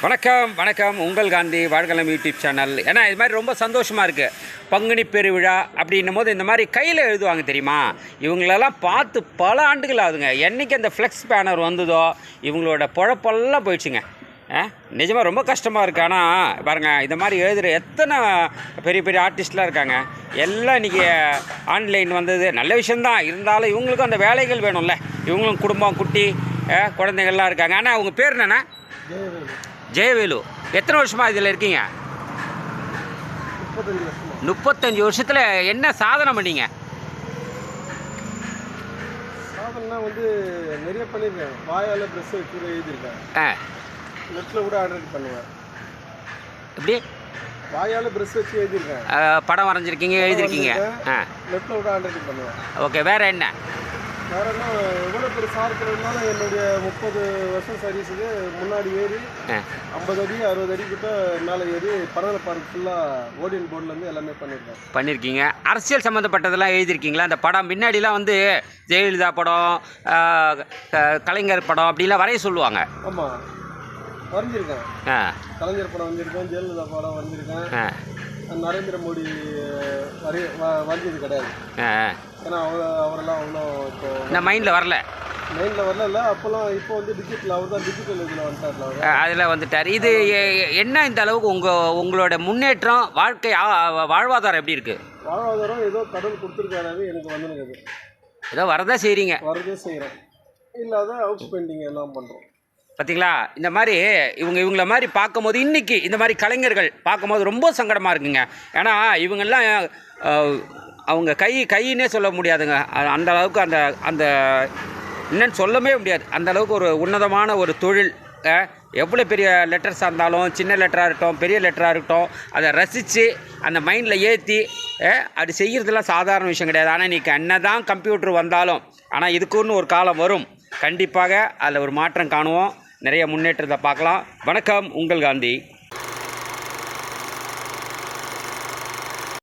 வணக்கம் வணக்கம். உங்கள் காந்தி வாழ்கலம் யூடியூப் சேனல். ஏன்னா இது மாதிரி ரொம்ப சந்தோஷமாக இருக்குது. பங்குனி பெருவிழா அப்படின்னும் போது இந்த மாதிரி கையில் எழுதுவாங்க தெரியுமா, இவங்களெல்லாம் பார்த்து பல ஆண்டுகள் ஆகுதுங்க. என்றைக்கு அந்த ஃப்ளெக்ஸ் பேனர் வந்ததோ இவங்களோட பொழப்பெல்லாம் போயிடுச்சுங்க. நிஜமாக ரொம்ப கஷ்டமாக இருக்குது. ஆனால் பாருங்கள், இந்த மாதிரி எழுதுகிற எத்தனை பெரிய பெரிய ஆர்டிஸ்ட்லாம் இருக்காங்க. எல்லாம் இன்றைக்கி ஆன்லைன் வந்தது நல்ல விஷயந்தான். இருந்தாலும் இவங்களுக்கும் அந்த வேலைகள் வேணும்ல. இவங்களும் குடும்பம் குட்டி குழந்தைகள்லாம் இருக்காங்க. ஆனால் அவங்க பேர் என்னென்னா? ஜெயவேலு. எத்தனை வருஷமாக இதில் இருக்கீங்க? 35 வருஷத்தில் என்ன சாதனை பண்ணீங்க? சாதனைனா நிறைய பண்ணியிருக்கேன். வாயால் ப்ரெஸ் வச்சு எழுதியிருக்கேன். நெட்டில் கூட ஆர்டர் பண்ணுவேன். எப்படி? வாயால் ப்ரெஸ் வச்சு எழுதியிருக்கேன். படம் வரைஞ்சிருக்கீங்க, எழுதியிருக்கீங்க. நெட்டில் கூட ஆர்டர் பண்ணுவேன். ஓகே, வேறு என்ன? வேறு என்ன, எவ்வளோ பெரிய சார்க்கிறதுனால என்னுடைய 30 வருஷம் சர்வீஸுக்கு முன்னாடி ஏறி 50 அடி 60 அடி கிட்ட மேலே ஏறி பறவை பார்க் ஃபுல்லாக ஓடியன் போர்ட்லேருந்து எல்லாமே பண்ணியிருக்கீங்க. அரசியல் சம்மந்தப்பட்டதெல்லாம் எழுதியிருக்கீங்களா? அந்த படம் முன்னாடிலாம் ஜெயலலிதா படம், கலைஞர் படம் அப்படிலாம் வரைய சொல்லுவாங்க. ஆமாம், வரைஞ்சிருக்கேன். கலைஞர் படம் வரைஞ்சிருக்கேன், ஜெயலலிதா படம் வரைஞ்சிருக்கேன். நரேந்திர மோடி வரைஞ்சது கிடையாது. ஏன்னா அவரெல்லாம் அவ்வளோ இப்போ இந்த மைண்டில் வரல. இல்லை அப்போல்லாம். இப்போ டிஜிட்டல், அவர் தான் டிஜிட்டல் இதில் வந்துட்டார். அதில் வந்துட்டார். இது என்ன இந்த அளவுக்கு உங்களோட முன்னேற்றம், வாழ்க்கை வாழ்வாதாரம் எப்படி இருக்குது? வாழ்வாதாரம் ஏதோ கடவுள் கொடுத்துருக்காரு. எனக்கு வந்துருக்குது. ஏதோ வரதே செய்கிறீங்க. செய்கிறேன். இல்லாத அவுட் ஸ்பெண்டிங் எல்லாம் பண்ணுறோம். பார்த்தீங்களா? இந்த மாதிரி இவங்கள மாதிரி பார்க்கும்போது, இன்றைக்கி இந்த மாதிரி கலைஞர்கள் பார்க்கும்போது ரொம்ப சங்கடமாக இருக்குங்க. ஏன்னா இவங்கெல்லாம் அவங்க கையினே சொல்ல முடியாதுங்க. அந்த அளவுக்கு அந்த என்னன்னு சொல்லவே முடியாது. அந்த அளவுக்கு ஒரு உன்னதமான ஒரு தொழில். எவ்வளோ பெரிய லெட்டர்ஸாக இருந்தாலும், சின்ன லெட்டராக இருக்கட்டும், பெரிய லெட்டராக இருக்கட்டும், அதை ரசித்து அந்த மைண்டில் ஏற்றி அது செய்கிறதுலாம் சாதாரண விஷயம் கிடையாது. ஆனால் இன்றைக்கி என்ன தான் கம்ப்யூட்டர் வந்தாலும், ஆனால் இதுக்குன்னு ஒரு காலம் வரும். கண்டிப்பாக அதில் ஒரு மாற்றம் காணுவோம். நிறைய முன்னேற்றத்தை பார்க்கலாம். வணக்கம், உங்கள் காந்தி.